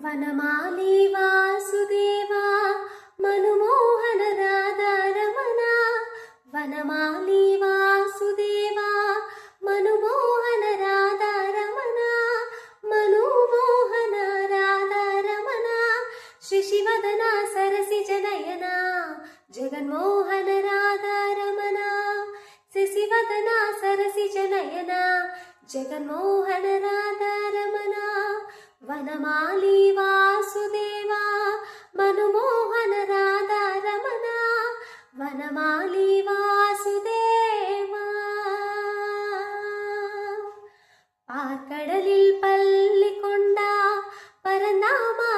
వనమాలి వాసుదేవా మనుమోహన రాధారమణ వనమాలి వాసుదేవా మనుమోహన రాధారమణ మనోమోహన రాధారమణ శశివదన సరసిజ నయన జగన్మోహన రాధారమణ శశివదన సరసిజ నయన జగన్మోహన రాధారమణ వనమాలి వాసుదేవా మనుమోహన రాధారమణ వనమాలి வாசுதேவா பார்க்கடலில் பள்ளி கொண்டா பரந்தாமா